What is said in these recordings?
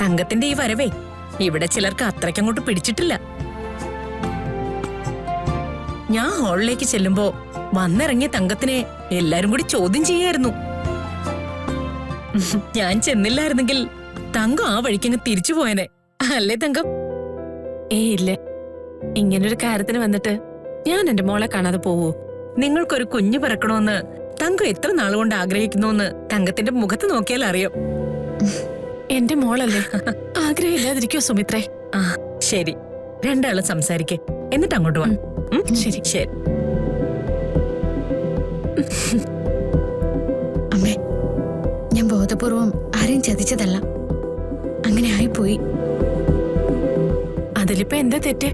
തങ്കത്തിന്റെ ഈ വരവേ ഇവിടെ ചിലർക്ക് അത്രയ്ക്കങ്ങോട്ട് പിടിച്ചിട്ടില്ല. ഞാൻ ഹാളിലേക്ക് ചെല്ലുമ്പോ വന്നിറങ്ങിയ തങ്കത്തിനെ എല്ലാരും കൂടി ചോദ്യം ചെയ്യായിരുന്നു. ഞാൻ ചെന്നില്ലായിരുന്നെങ്കിൽ തങ്കം ആ വഴിക്കങ്ങ് തിരിച്ചു പോയനെ, അല്ലേ തങ്കം? ഇല്ല, ഇങ്ങനൊരു കാര്യത്തിന് വന്നിട്ട് ഞാൻ എന്റെ മോളെ കാണാതെ പോവൂ? നിങ്ങൾക്കൊരു കുഞ്ഞു പിറക്കണോന്ന് തങ്കം എത്ര നാളുകൊണ്ട് ആഗ്രഹിക്കുന്നോന്ന് തങ്കത്തിന്റെ മുഖത്ത് നോക്കിയാൽ അറിയാം. എന്റെ മോളല്ലേ, ആഗ്രഹമില്ലാതിരിക്കോ സുമിത്രേ? ആ ശരി, രണ്ടാളും സംസാരിക്കേ, എന്നിട്ട് അങ്ങോട്ട് വാ. ശരി ശരി. അമ്മേ, ഞാൻ ബോധപൂർവം ആരെയും ചതിച്ചതല്ല, അങ്ങനെ ആയിപ്പോയി. അതിലിപ്പോ എന്താ തെറ്റ്?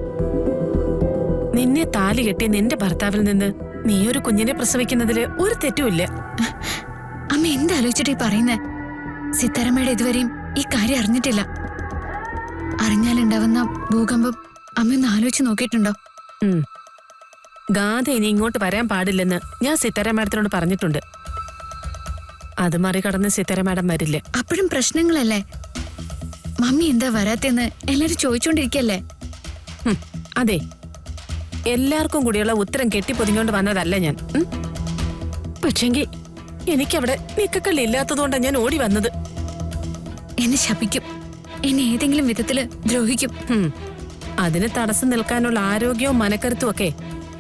നിന്നെ താലി കെട്ടി നിന്റെ ഭർത്താവിൽ നിന്ന് നീ ഒരു കുഞ്ഞിനെ പ്രസവിക്കുന്നതില് ഒരു തെറ്റുമില്ല. അമ്മ എന്താലോചിച്ചിട്ട് ഈ പറയുന്നേ? സിത്താരമ്മയുടെ ഇതുവരെയും ഈ കാര്യം അറിഞ്ഞിട്ടില്ല. അറിഞ്ഞാലുണ്ടാവുന്ന ഭൂകമ്പം അമ്മയൊന്ന് ആലോചിച്ച് നോക്കിയിട്ടുണ്ടോ? ഗാഥ ഇനി ഇങ്ങോട്ട് വരാൻ പാടില്ലെന്ന് ഞാൻ സിത്താര മാഡത്തിനോട് പറഞ്ഞിട്ടുണ്ട്. അത് മറികടന്ന് സിത്താര മാഡം വരില്ല. അപ്പോഴും പ്രശ്നങ്ങളല്ലേ? മമ്മി എന്താ വരാത്തെന്ന് എല്ലാരും ചോദിച്ചോണ്ടിരിക്കല്ലേ? അതെ, എല്ലാവർക്കും കൂടിയുള്ള ഉത്തരം കെട്ടിപ്പൊതിഞ്ഞോണ്ട് വന്നതല്ല ഞാൻ. പക്ഷെങ്കിൽ എനിക്കവിടെ നിക്കക്കള്ളി ഇല്ലാത്തതുകൊണ്ടാണ് ഞാൻ ഓടി വന്നത്. എന്നെ ശപിക്കും, എന്നെ ഏതെങ്കിലും വിധത്തില് ദ്രോഹിക്കും. അതിന് തടസ്സം നിൽക്കാനുള്ള ആരോഗ്യവും മനക്കരുത്തും ഒക്കെ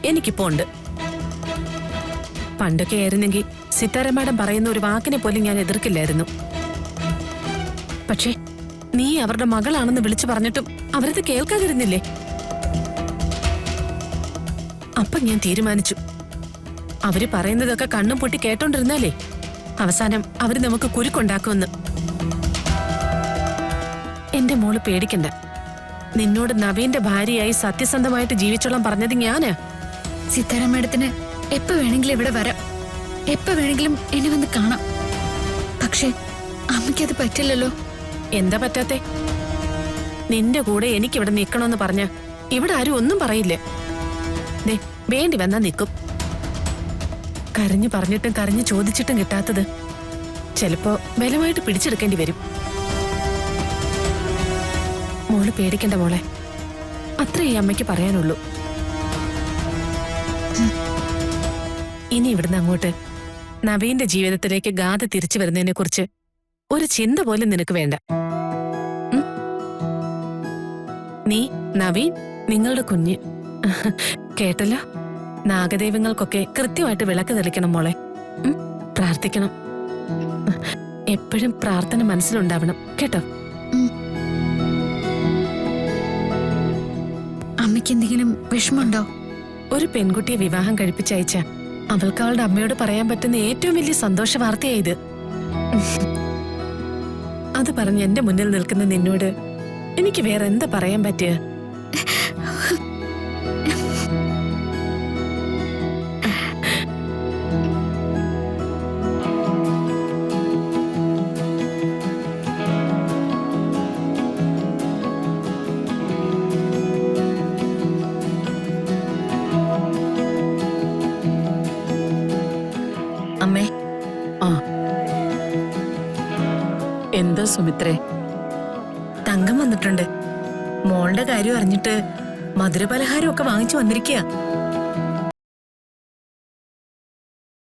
എനിക്കിപ്പോ ഉണ്ട്. പണ്ടൊക്കെ ആയിരുന്നെങ്കിൽ സിത്താര മാഡം പറയുന്ന ഒരു വാക്കിനെ പോലും ഞാൻ എതിർക്കില്ലായിരുന്നു. പക്ഷേ നീ അവരുടെ മകളാണെന്ന് വിളിച്ചു പറഞ്ഞിട്ടും അവരത് കേൾക്കാതിരുന്നില്ലേ? അപ്പൊ ഞാൻ തീരുമാനിച്ചു, അവര് പറയുന്നതൊക്കെ കണ്ണും പൊട്ടി കേട്ടോണ്ടിരുന്നാലേ അവസാനം അവര് നമുക്ക് കുരുക്കുണ്ടാക്കുമെന്ന്. എന്റെ മോള് പേടിക്കണ്ട. നിന്നോട് നവീന്റെ ഭാര്യയായി സത്യസന്ധമായിട്ട് ജീവിച്ചോളാൻ പറഞ്ഞത് ഞാനാ. സിത്താര മാഡത്തിന് എപ്പോ വേണമെങ്കിലും ഇവിടെ വരാം, എപ്പോ വേണമെങ്കിലും എന്നെ വന്ന് കാണാം. പക്ഷെ അമ്മയ്ക്കത് പറ്റില്ലല്ലോ. എന്താ പറ്റാത്തെ? നിന്റെ കൂടെ എനിക്കിവിടെ നിക്കണമെന്ന് പറഞ്ഞ ഇവിടെ ആരും ഒന്നും പറയില്ലേ. ദേ, വേണ്ടി വന്നാ നിൽക്കും. കരഞ്ഞു പറഞ്ഞിട്ടും കരഞ്ഞു ചോദിച്ചിട്ടും കിട്ടാത്തത് ചിലപ്പോ ബലമായിട്ട് പിടിച്ചെടുക്കേണ്ടി വരും. മോള് പേടിക്കണ്ട മോളെ, അത്രേ ഈ അമ്മയ്ക്ക് പറയാനുള്ളൂ. ഇനി ഇവിടുന്ന് അങ്ങോട്ട് നവീന്റെ ജീവിതത്തിലേക്ക് ഗാഥ തിരിച്ചു വരുന്നതിനെ കുറിച്ച് ഒരു ചിന്ത പോലും നിനക്ക് വേണ്ട. നീ, നവീൻ, നിങ്ങളുടെ കുഞ്ഞ്. കേട്ടല്ലോ? നാഗദൈവങ്ങൾക്കൊക്കെ കൃത്യമായിട്ട് വിളക്ക് തെളിക്കണം മോളെ. പ്രാർത്ഥിക്കണം. എപ്പോഴും പ്രാർത്ഥന മനസ്സിലുണ്ടാവണം കേട്ടോ? അമ്മയ്ക്ക് എന്തെങ്കിലും വിഷമമുണ്ടോ? ഒരു പെൺകുട്ടിയെ വിവാഹം കഴിപ്പിച്ചയച്ച അവൾക്ക് അവളുടെ അമ്മയോട് പറയാൻ പറ്റുന്ന ഏറ്റവും വലിയ സന്തോഷ വാർത്തയായത്. അത് പറഞ്ഞ് എന്റെ മുന്നിൽ നിൽക്കുന്ന നിന്നോട് എനിക്ക് വേറെ എന്താ പറയാൻ പറ്റുക? അമ്മേ. ആ, എന്താ സുമിത്രേ? തങ്കം വന്നിട്ടുണ്ട്. മോളുടെ കാര്യം അറിഞ്ഞിട്ട് മധുരപലഹാരം ഒക്കെ വാങ്ങിച്ചു വന്നിരിക്കുക.